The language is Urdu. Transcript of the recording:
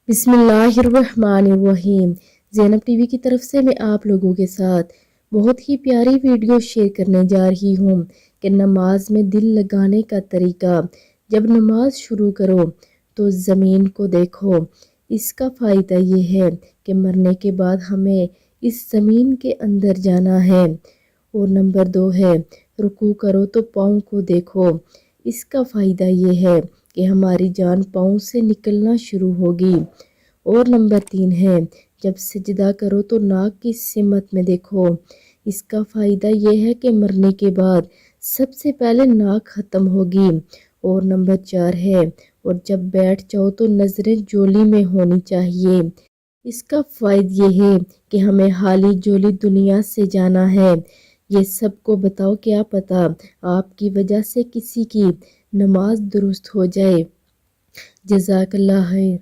بسم اللہ الرحمن الرحیم۔ زینب ٹی وی کی طرف سے میں آپ لوگوں کے ساتھ بہت ہی پیاری ویڈیو شیئر کرنے جا رہی ہوں کہ نماز میں دل لگانے کا طریقہ۔ جب نماز شروع کرو تو زمین کو دیکھو۔ اس کا فائدہ یہ ہے کہ مرنے کے بعد ہمیں اس زمین کے اندر جانا ہے۔ اور نمبر 2 ہے رکوع کرو تو پاؤں کو دیکھو۔ اس کا فائدہ یہ ہے کہ ہماری جان پاؤں سے نکلنا شروع ہوگی۔ اور نمبر 3 ہے جب سجدہ کرو تو ناک کی سمت میں دیکھو۔ اس کا فائدہ یہ ہے کہ مرنے کے بعد سب سے پہلے ناک ختم ہوگی۔ اور نمبر 4 ہے اور جب بیٹھ جاؤ تو نظریں جولی میں ہونی چاہیے۔ اس کا فائدہ یہ ہے کہ ہمیں حالی جولی دنیا سے جانا ہے۔ یہ سب کو بتاؤ، کیا پتا آپ کی وجہ سے کسی کی نماز درست ہو جائے۔ جزاک اللہ خیر۔